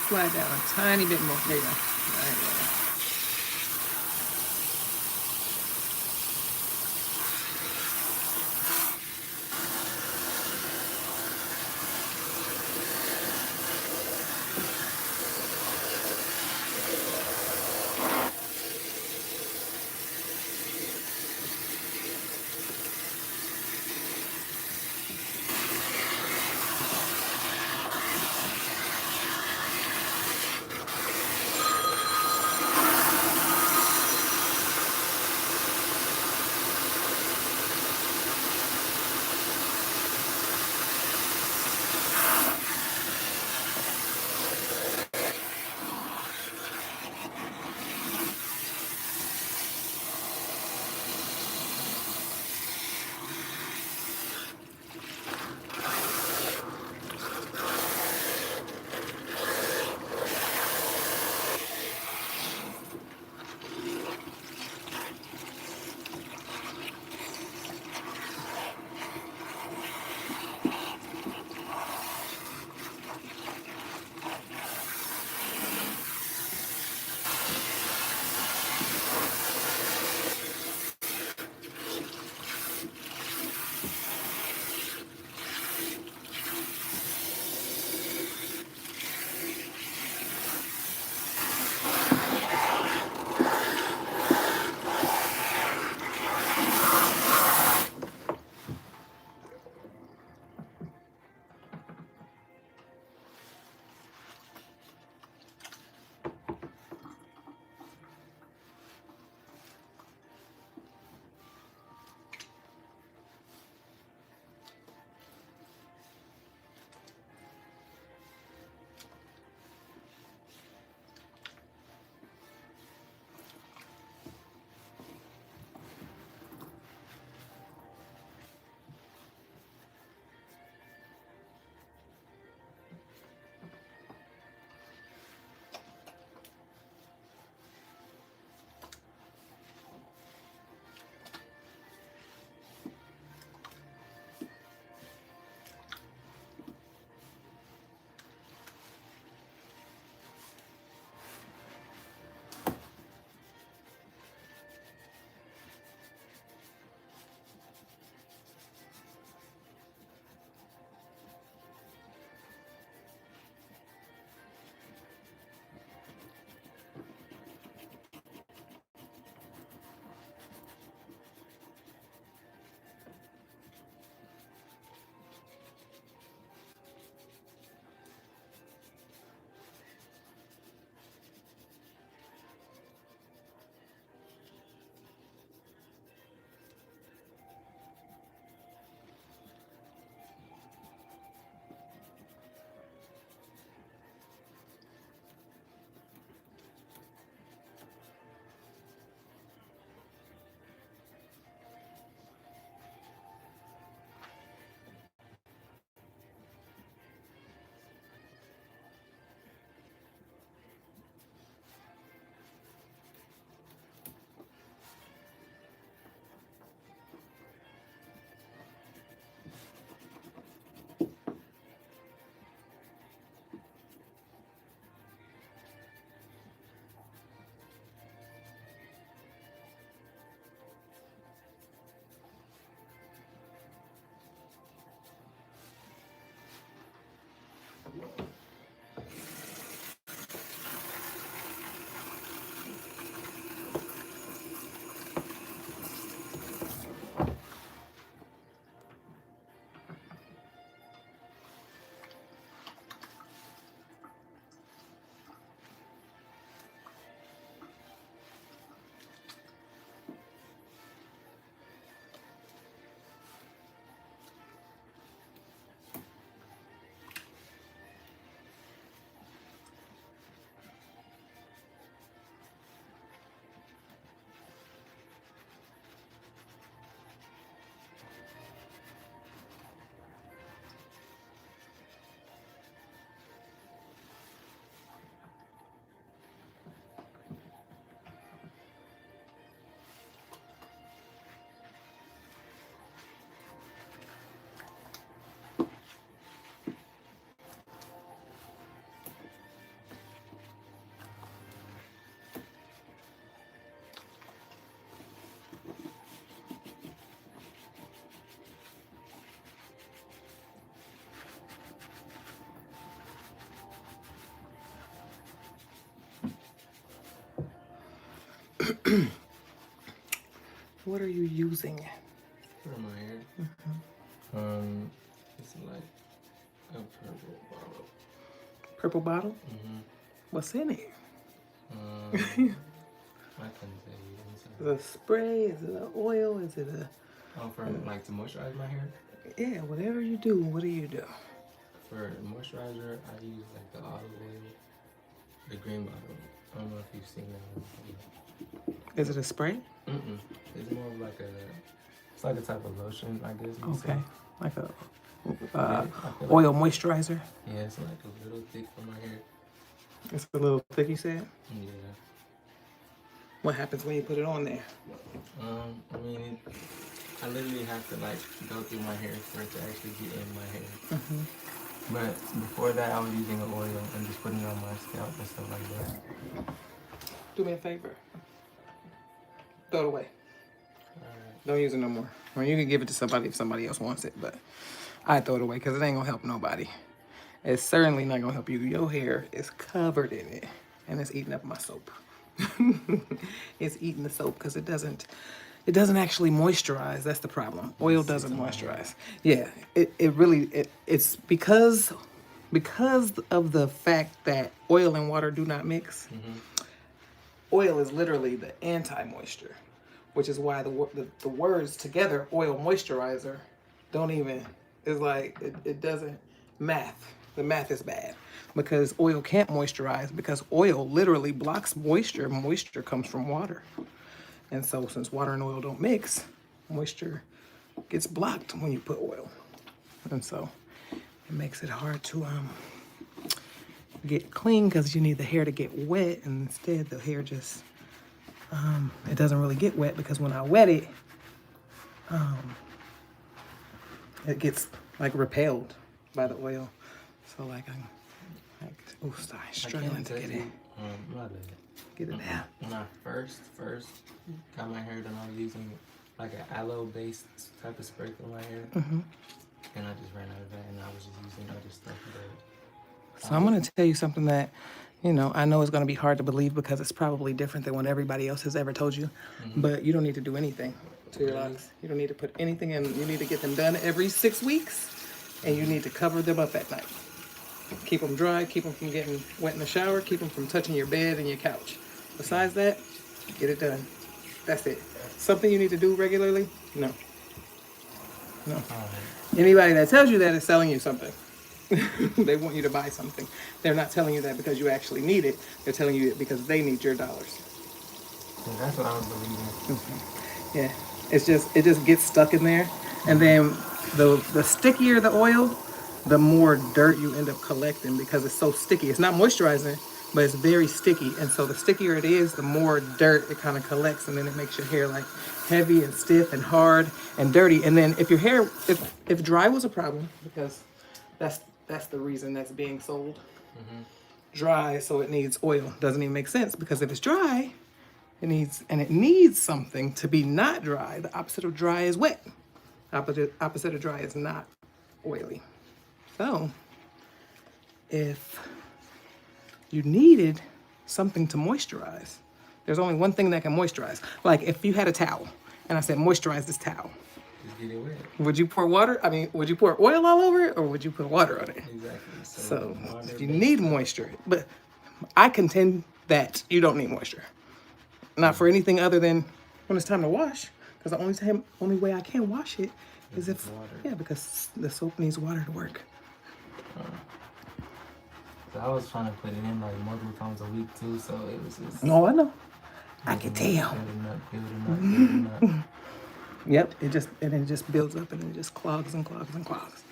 slide down a tiny bit more. There you go. Right there. What are you using? For my hair? It's like a purple bottle. Purple bottle? What's in it? I couldn't tell you. Is it a spray? Is it an oil? Is it a... Oh, for like to moisturize my hair? Yeah, whatever you do, what do you do? For moisturizer, I use like the olive oil, the green bottle. I don't know if you've seen that one. Is it a spray? It's more of like it's like a type of lotion, I guess. Okay, like a oil moisturizer? Yeah, it's like a little thick for my hair. It's a little thick, you said? Yeah. What happens when you put it on there? I mean, I literally have to like go through my hair for it to actually get in my hair. But before that, I was using an oil and just putting it on my scalp and stuff like that. Do me a favor. Throw it away. Alright. Don't use it no more. I mean, you can give it to somebody if somebody else wants it, but I throw it away because it ain't gonna help nobody. It's certainly not gonna help you. Your hair is covered in it, and it's eating up my soap. It's eating the soap because it doesn't actually moisturize. That's the problem. Oil doesn't moisturize. Yeah, it's because of the fact that oil and water do not mix. Oil is literally the anti-moisture, which is why the words together, oil moisturizer, don't even, it's like, it doesn't math. The math is bad because oil can't moisturize because oil literally blocks moisture. Moisture comes from water. And so since water and oil don't mix, moisture gets blocked when you put oil. And so it makes it hard to get clean because you need the hair to get wet, and instead the hair just, it doesn't really get wet because when I wet it, it gets like repelled by the oil. So like I'm struggling to get it. Get it out. When I first got my hair done, I was using like an aloe-based type of spray for my hair. And I just ran out of that, and I was just using other stuff. So I'm going to tell you something that, you know, I know is going to be hard to believe because it's probably different than what everybody else has ever told you. But you don't need to do anything to your locks. You don't need to put anything in. You need to get them done every 6 weeks, and you need to cover them up at night. Keep them dry, keep them from getting wet in the shower, keep them from touching your bed and your couch. Besides that, get it done. That's it. Something you need to do regularly? No. No. Anybody that tells you that is selling you something. They want you to buy something. They're not telling you that because you actually need it. They're telling you it because they need your dollars. Yeah, that's what I was believing. Yeah. It just gets stuck in there. And then the stickier the oil, the more dirt you end up collecting because it's so sticky. It's not moisturizing, but it's very sticky. And so the stickier it is, the more dirt it kind of collects, and then it makes your hair like heavy and stiff and hard and dirty. And then if your hair, if dry was a problem, because that's the reason that's being sold. Dry, so it needs oil. Doesn't even make sense because if it's dry, it needs something to be not dry. The opposite of dry is wet. Opposite of dry is not oily. So, if you needed something to moisturize, there's only one thing that can moisturize. Like if you had a towel and I said, moisturize this towel. Just get it wet. Would you pour water? I mean, would you pour oil all over it or would you put water on it? Exactly. So you need moisture. But I contend that you don't need moisture. Not for anything other than when it's time to wash. Because the only way I can wash it is if, yeah, because the soap needs water to work. So I was trying to put it in like multiple times a week too, so it was just... No, I know. I can tell. Building up. Yep, it just builds up and it just clogs and clogs and clogs.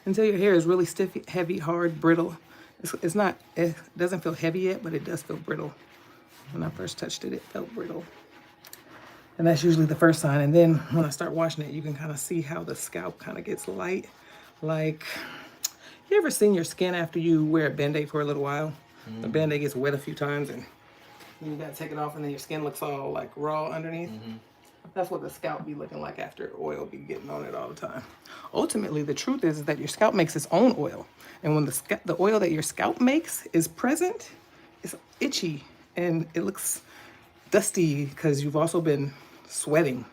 Until your hair is really stiff, heavy, hard, brittle. It doesn't feel heavy yet, but it does feel brittle. When I first touched it, it felt brittle. And that's usually the first sign. And then when I start washing it, you can kind of see how the scalp kind of gets light. Like, you ever seen your skin after you wear a Band-Aid for a little while? The Band-Aid gets wet a few times and you gotta take it off and then your skin looks all like raw underneath. That's what the scalp be looking like after oil be getting on it all the time. Ultimately, the truth is that your scalp makes its own oil. And when the oil that your scalp makes is present, it's itchy and it looks dusty because you've also been sweating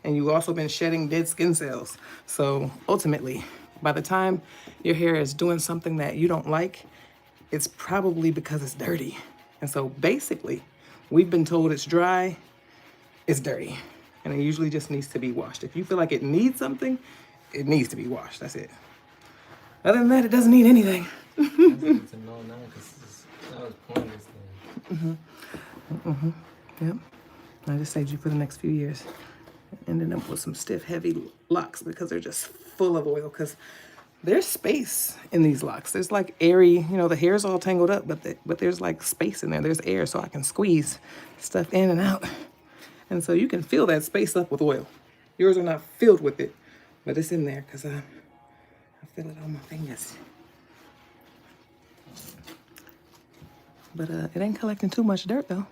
and you've also been shedding dead skin cells. So ultimately, by the time your hair is doing something that you don't like, it's probably because it's dirty. And so basically, we've been told it's dry, it's dirty. And it usually just needs to be washed. If you feel like it needs something, it needs to be washed. That's it. Other than that, it doesn't need anything. That's good to know now because that was pointless then. Yep. I just saved you for the next few years. Ending up with some stiff, heavy locks because they're just full of oil. Because there's space in these locks. There's like airy, you know, the hair's all tangled up, but there's like space in there. There's air, so I can squeeze stuff in and out. And so you can fill that space up with oil. Yours are not filled with it, but it's in there because I feel it on my fingers. But it ain't collecting too much dirt though.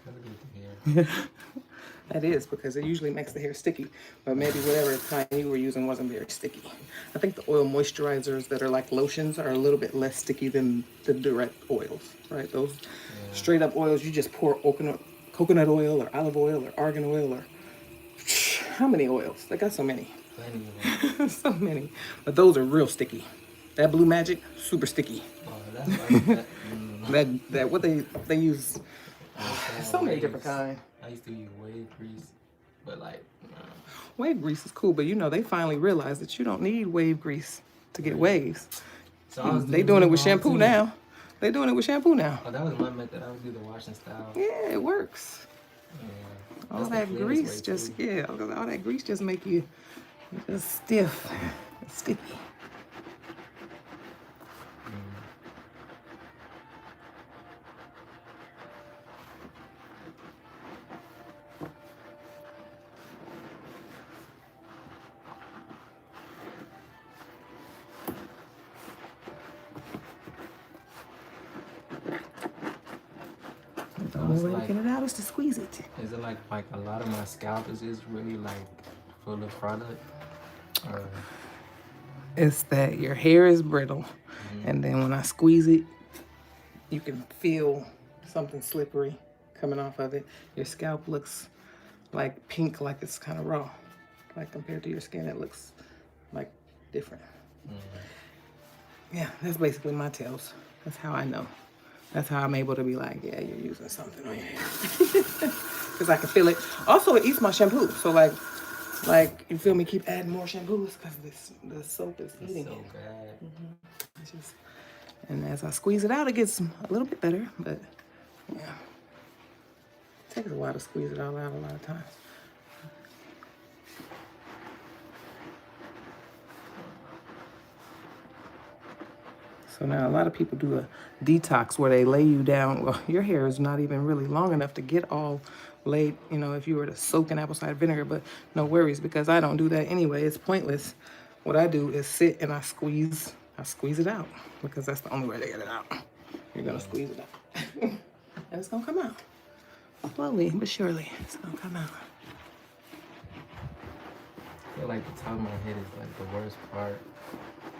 That's good to hear. That is because it usually makes the hair sticky, but maybe whatever kind you were using wasn't very sticky. I think the oil moisturizers that are like lotions are a little bit less sticky than the direct oils, right? Those straight up oils, you just pour coconut oil or olive oil or argan oil or how many oils? They got so many. Plenty of them. So many. But those are real sticky. That Blue Magic, super sticky. Oh, that's like that. That what they use. So many different kinds. I used to use wave grease, but like, Wave grease is cool, but you know, they finally realized that you don't need wave grease to get waves. so They doing it with shampoo now. They doing it with shampoo now. Oh, that was my method. I would do the washing style. Yeah, it works. Yeah. All That's the that cleanest grease way, just, too. yeah, all that grease just make you just stiff, sticky. The only way to get it out is to squeeze it. Is it like a lot of my scalp is just really like full of product? Or It's that your hair is brittle, and then when I squeeze it, you can feel something slippery coming off of it. Your scalp looks like pink, like it's kind of raw. Like compared to your skin, it looks like different. Yeah, that's basically my tails. That's how I know. That's how I'm able to be like, yeah, you're using something on your hair. Because I can feel it. Also, it eats my shampoo. So like you feel me, keep adding more shampoos because the soap is eating so it. bad. It's just, and as I squeeze it out, it gets a little bit better, but yeah. It takes a while to squeeze it all out a lot of times. So now a lot of people do a detox where they lay you down. Well, your hair is not even really long enough to get all laid, you know, if you were to soak in apple cider vinegar, but no worries because I don't do that anyway. It's pointless. What I do is sit and I squeeze it out because that's the only way to get it out. You're gonna squeeze it out. And it's gonna come out. Slowly but surely, it's gonna come out. I feel like the top of my head is like the worst part.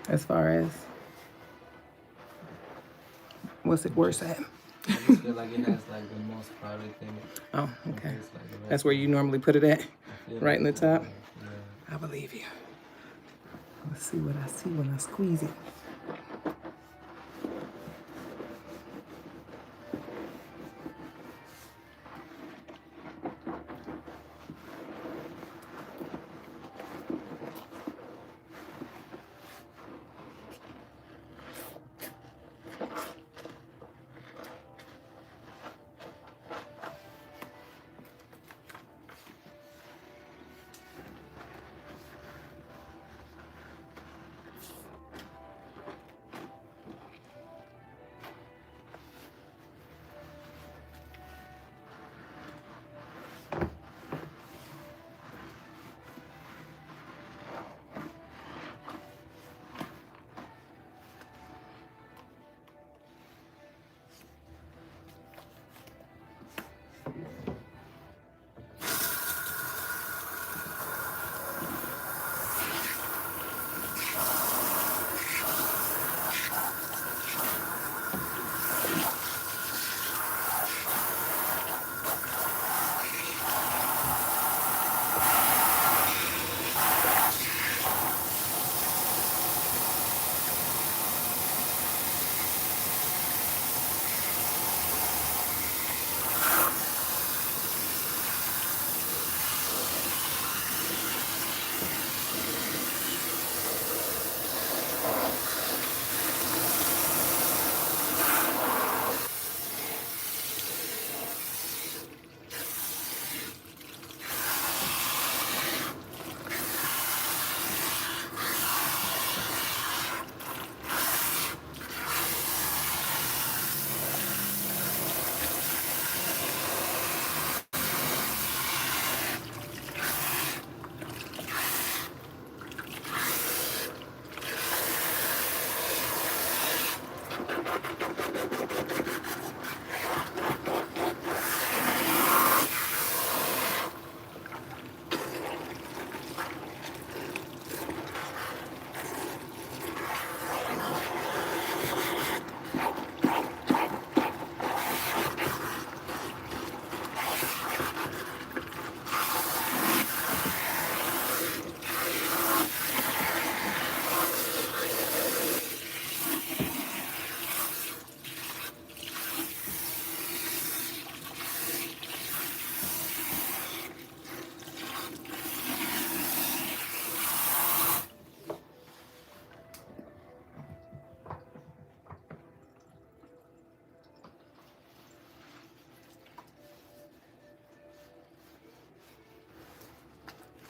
As far as, what's it worse at? I just feel like it has like the most product in it. Oh, okay. It's like the rest That's where you normally put it at? feel Right in the like, top? Yeah. I believe you. Let's see what I see when I squeeze it.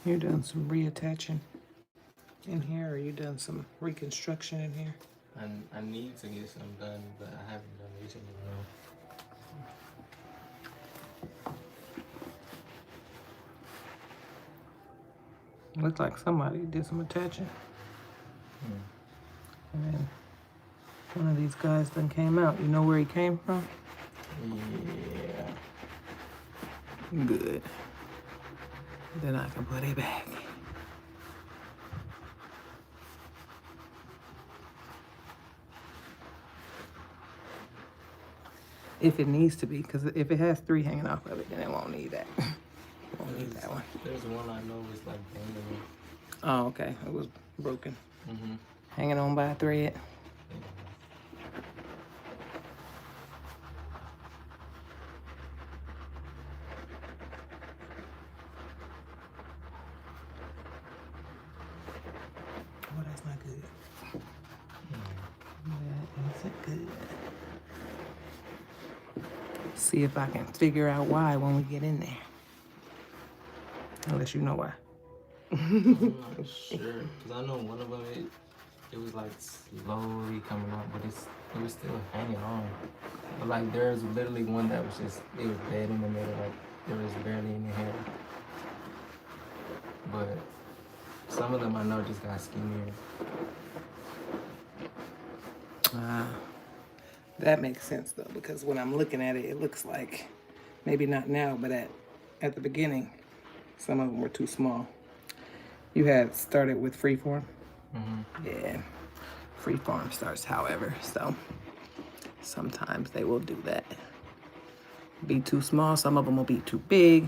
You done some reattaching in here, or you done some reconstruction in here? I need to get some done, but I haven't done recently. No. Looks like somebody did some attaching. And then one of these guys done came out. You know where he came from? Yeah. Good. Then I can put it back. If it needs to be, because if it has 3 hanging off of it, then it won't need that. Won't need that one. There's one I know is like banging. Oh, okay. It was broken. Mm-hmm. Hanging on by a thread. Oh, that's not good. That isn't good. See if I can figure out why when we get in there. Unless you know why. I'm not sure, because I know one of them, it was like slowly coming out, but it was still hanging on. But like there's literally one that was just, it was dead in the middle, like there was barely any hair. But some of them I know just got skinnier. That makes sense though, because when I'm looking at it, it looks like, maybe not now, but at the beginning, some of them were too small. You had started with freeform? Mm-hmm. Yeah, freeform starts however, so sometimes they will do that. Be too small, some of them will be too big.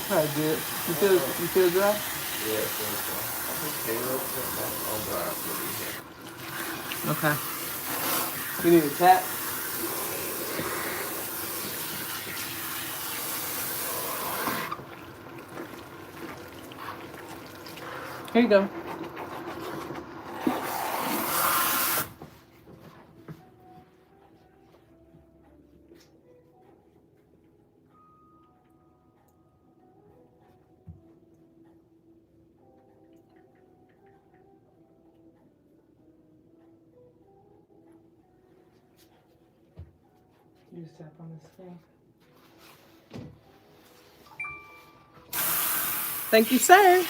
Probably good. You feel dry? Yeah, I think so. I think Okay. You need a tap? Here you go. You just tap on this thing. Thank you, sir.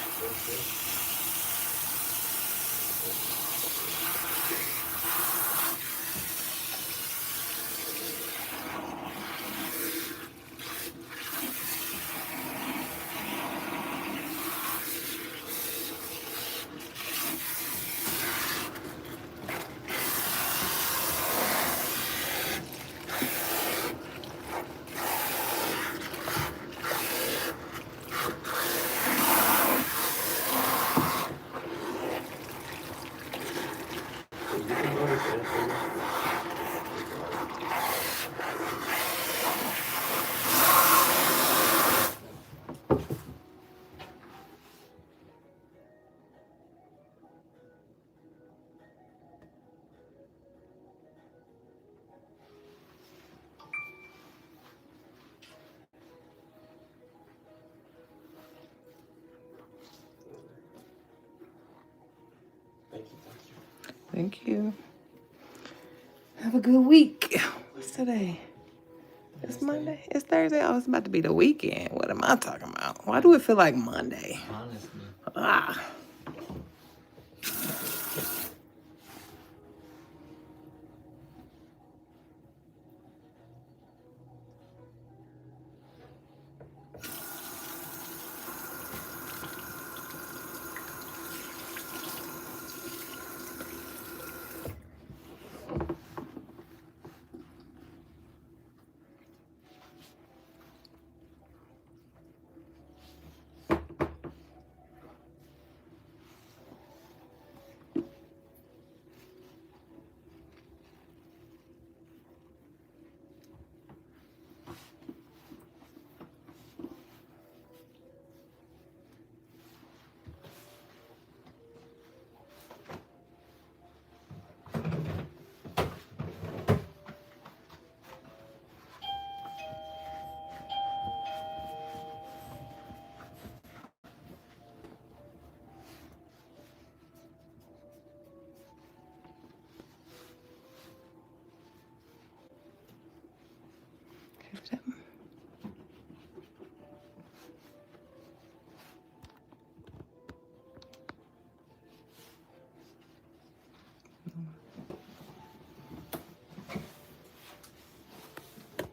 Thank you. Have a good week. What's today? It's Monday. It's Thursday. Oh, it's about to be the weekend. What am I talking about? Why do it feel like Monday? Honestly. Ah.